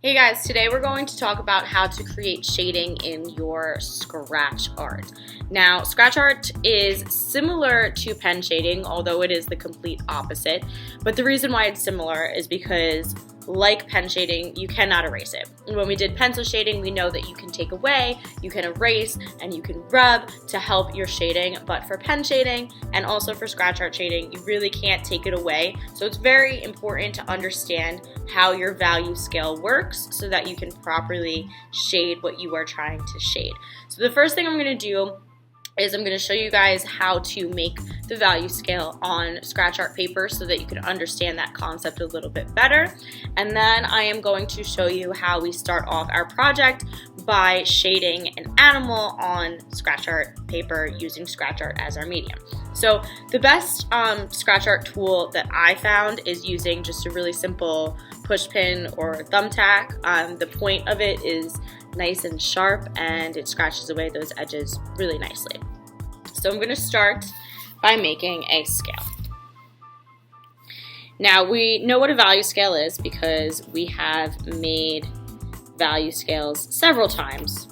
Hey guys, today we're going to talk about how to create shading in your scratch art. Now, scratch art is similar to pen shading, although it is the complete opposite. But the reason why it's similar is because, like pen shading, you cannot erase it. When we did pencil shading, we know that you can take away, you can erase, and you can rub to help your shading. But for pen shading and also for scratch art shading, you really can't take it away. So it's very important to understand how your value scale works so that you can properly shade what you are trying to shade. So the first thing I'm going to do is I'm going to show you guys how to make the value scale on scratch art paper so that you can understand that concept a little bit better. And then I am going to show you how we start off our project by shading an animal on scratch art paper using scratch art as our medium. So the best scratch art tool that I found is using just a really simple push pin or thumbtack. The point of it is nice and sharp and it scratches away those edges really nicely. So I'm going to start by making a scale. Now we know what a value scale is because we have made value scales several times.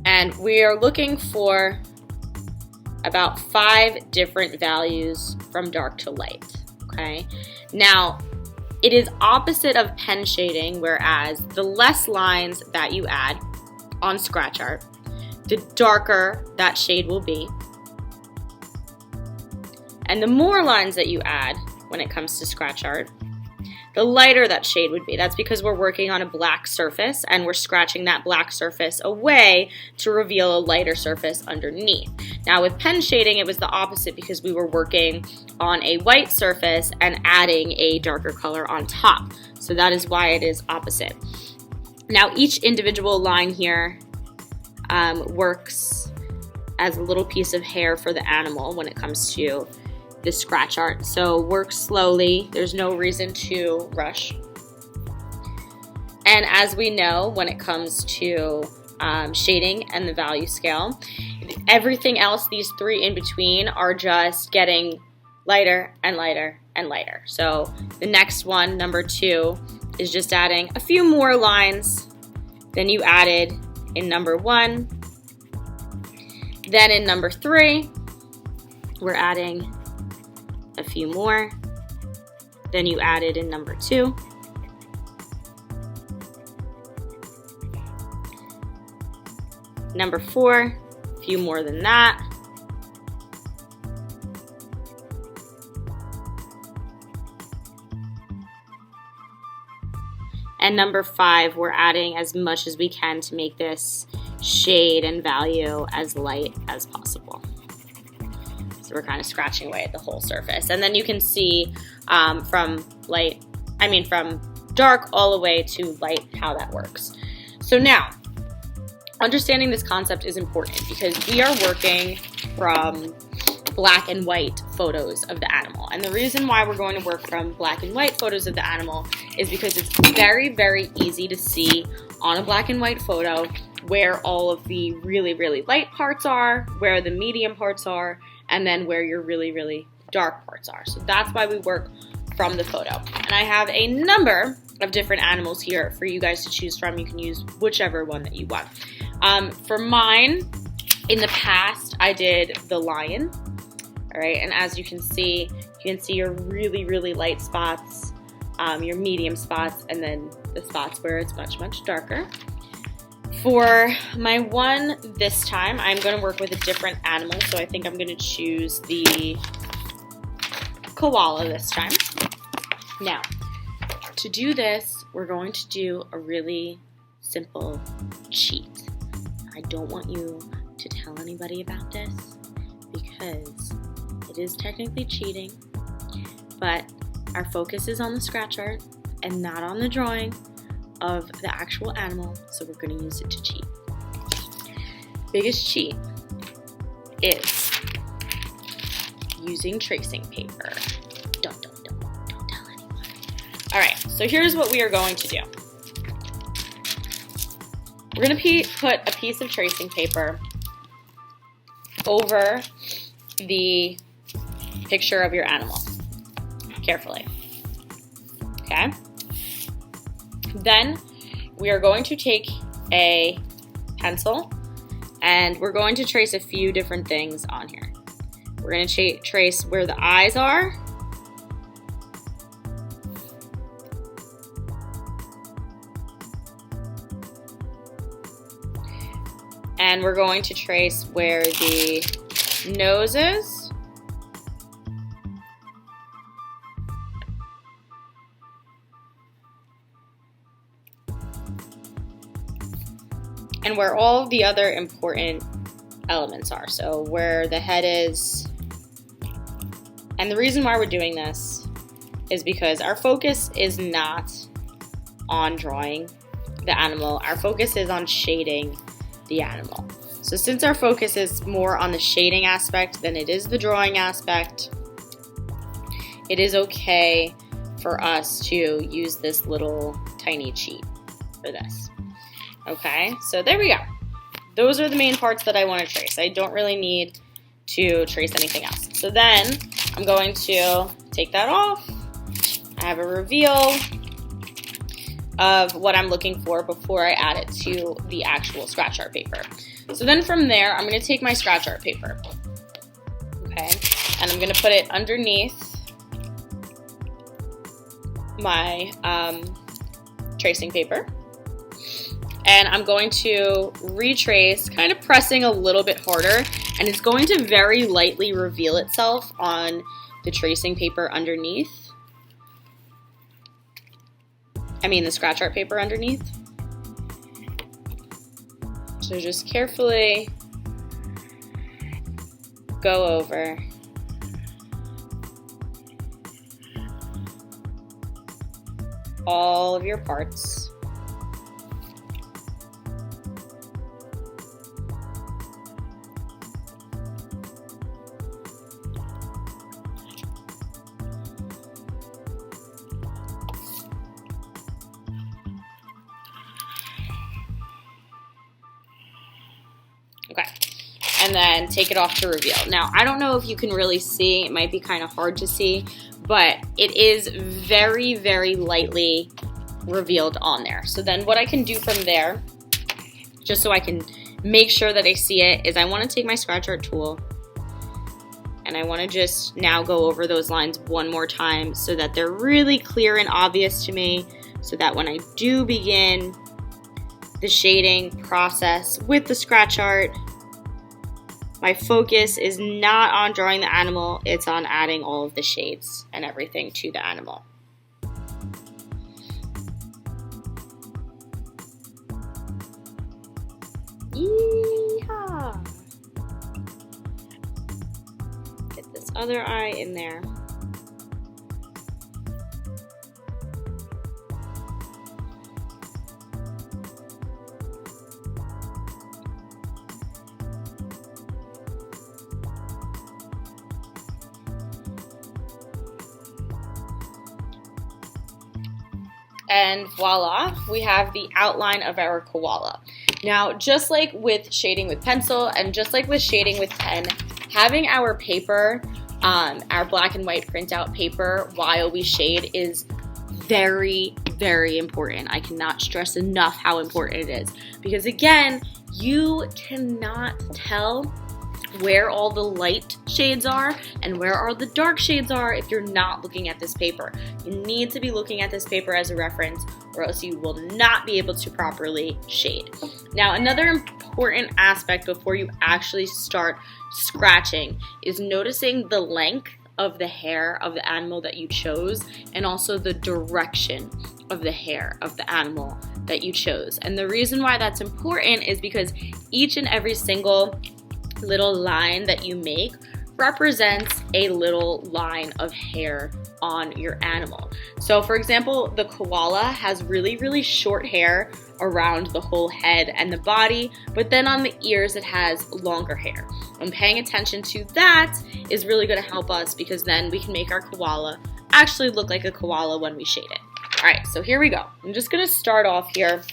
And we are looking for about 5 different values from dark to light, okay? Now, it is opposite of pen shading, whereas the less lines that you add on scratch art, the darker that shade will be. And the more lines that you add when it comes to scratch art, the lighter that shade would be. That's because we're working on a black surface and we're scratching that black surface away to reveal a lighter surface underneath. Now with pen shading, it was the opposite because we were working on a white surface and adding a darker color on top. So that is why it is opposite. Now each individual line here works as a little piece of hair for the animal when it comes to the scratch art. So work slowly. There's no reason to rush. And as we know, when it comes to shading and the value scale, everything else, these 3 in between, are just getting lighter and lighter and lighter. So the next one, number 2, is just adding a few more lines than you added in number 1. Then in number 3, we're adding a few more than you added in number 2. Number 4, a few more than that. And number 5, we're adding as much as we can to make this shade and value as light as possible. So we're kind of scratching away at the whole surface. And then you can see from dark all the way to light how that works. So now, understanding this concept is important because we are working from black and white photos of the animal. And the reason why we're going to work from black and white photos of the animal is because it's very, very easy to see on a black and white photo where all of the really, really light parts are, where the medium parts are, and then where your really, really dark parts are. So that's why we work from the photo. And I have a number of different animals here for you guys to choose from. You can use whichever one that you want. For mine, in the past, I did the lion. All right, and as you can see your really, really light spots, your medium spots, and then the spots where it's much, much darker. For my one this time, I'm going to work with a different animal, so I think I'm going to choose the koala this time. Now, to do this, we're going to do a really simple cheat. I don't want you to tell anybody about this because it is technically cheating, but our focus is on the scratch art and not on the drawing of the actual animal, so we're going to use it to cheat. Biggest cheat is using tracing paper. Don't tell anyone. All right, so here's what we are going to do. We're going to put a piece of tracing paper over the picture of your animal carefully. Okay? Then we are going to take a pencil and we're going to trace a few different things on here. We're going to trace where the eyes are. And we're going to trace where the nose is. And where all the other important elements are. So where the head is. And the reason why we're doing this is because our focus is not on drawing the animal. Our focus is on shading the animal. So since our focus is more on the shading aspect than it is the drawing aspect, it is okay for us to use this little tiny cheat for this. Okay, so there we go. Those are the main parts that I want to trace. I don't really need to trace anything else. So then I'm going to take that off. I have a reveal of what I'm looking for before I add it to the actual scratch art paper. So then from there, I'm going to take my scratch art paper, okay, and I'm going to put it underneath my tracing paper, and I'm going to retrace, kind of pressing a little bit harder, and it's going to very lightly reveal itself on the tracing paper underneath. The scratch art paper underneath. So just carefully go over all of your parts. Okay, and then take it off to reveal. Now, I don't know if you can really see, it might be kind of hard to see, but it is very, very lightly revealed on there. So then what I can do from there, just so I can make sure that I see it, is I want to take my scratch art tool and I want to just now go over those lines one more time so that they're really clear and obvious to me, so that when I do begin the shading process with the scratch art, my focus is not on drawing the animal, it's on adding all of the shades and everything to the animal. Yeehaw! Get this other eye in there. And voila, we have the outline of our koala. Now, just like with shading with pencil and just like with shading with pen, having our paper, our black and white printout paper while we shade is very, very important. I cannot stress enough how important it is. Because again, you cannot tell where all the light shades are and where all the dark shades are if you're not looking at this paper. You need to be looking at this paper as a reference, or else you will not be able to properly shade. Now, another important aspect before you actually start scratching is noticing the length of the hair of the animal that you chose, and also the direction of the hair of the animal that you chose. And the reason why that's important is because each and every single little line that you make represents a little line of hair on your animal. So for example, the koala has really, really short hair around the whole head and the body, but then on the ears it has longer hair. And paying attention to that is really going to help us, because then we can make our koala actually look like a koala when we shade it. Alright, so here we go. I'm just going to start off here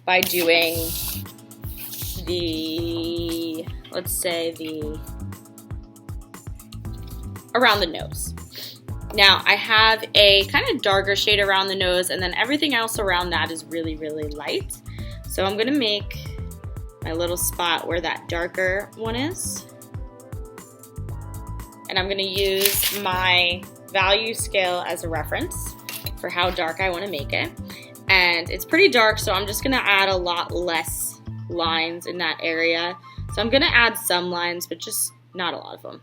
by doing the, let's say around the nose. Now I have a kind of darker shade around the nose, and then everything else around that is really, really light. So I'm gonna make my little spot where that darker one is. And I'm gonna use my value scale as a reference for how dark I wanna make it. And it's pretty dark, so I'm just gonna add a lot less lines in that area. So I'm gonna add some lines, but just not a lot of them.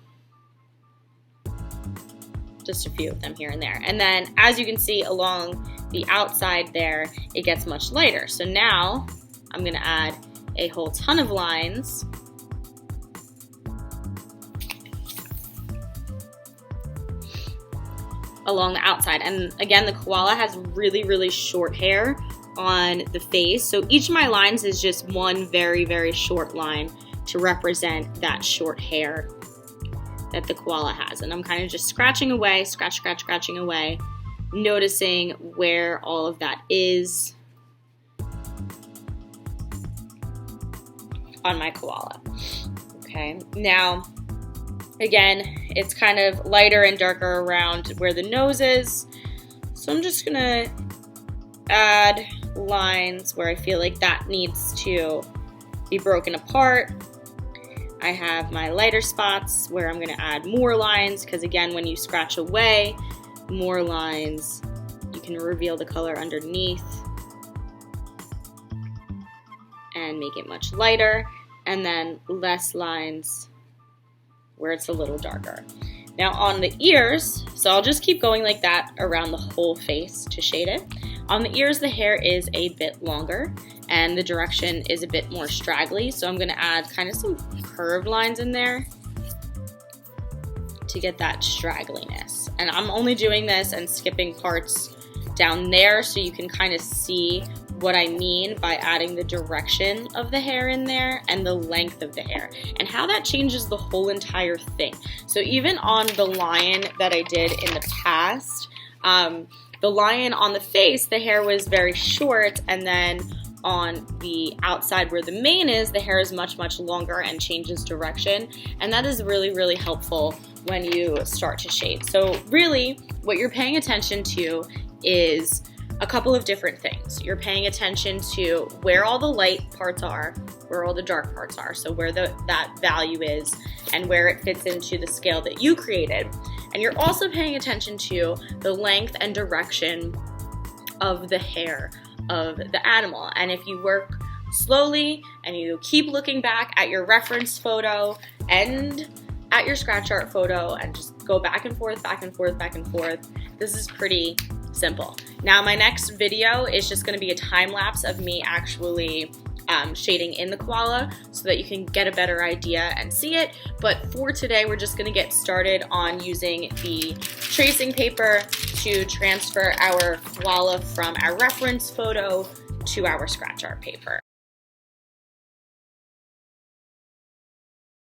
Just a few of them here and there. And then as you can see along the outside there, it gets much lighter. So now I'm gonna add a whole ton of lines along the outside. And again, the koala has really, really short hair on the face. So each of my lines is just one very, very short line to represent that short hair that the koala has. And I'm kind of just scratching away, scratching away, noticing where all of that is on my koala. Okay, now, again, it's kind of lighter and darker around where the nose is. So I'm just gonna add lines where I feel like that needs to be broken apart. I have my lighter spots where I'm gonna add more lines, because again, when you scratch away more lines, you can reveal the color underneath and make it much lighter, and then less lines where it's a little darker. Now on the ears, so I'll just keep going like that around the whole face to shade it. On the ears, the hair is a bit longer and the direction is a bit more straggly, so I'm gonna add kind of some curved lines in there to get that straggliness. And I'm only doing this and skipping parts down there so you can kind of see what I mean by adding the direction of the hair in there and the length of the hair and how that changes the whole entire thing. So even on the lion that I did in the past, the lion on the face, the hair was very short, and then on the outside where the mane is, the hair is much, much longer and changes direction. And that is really, really helpful when you start to shade. So really, what you're paying attention to is a couple of different things. You're paying attention to where all the light parts are, where all the dark parts are, so where that value is and where it fits into the scale that you created. And you're also paying attention to the length and direction of the hair of the animal. And if you work slowly and you keep looking back at your reference photo and at your scratch art photo and just go back and forth, this is pretty simple. Now my next video is just gonna be a time lapse of me actually shading in the koala so that you can get a better idea and see it. But for today, we're just gonna get started on using the tracing paper to transfer our koala from our reference photo to our scratch art paper.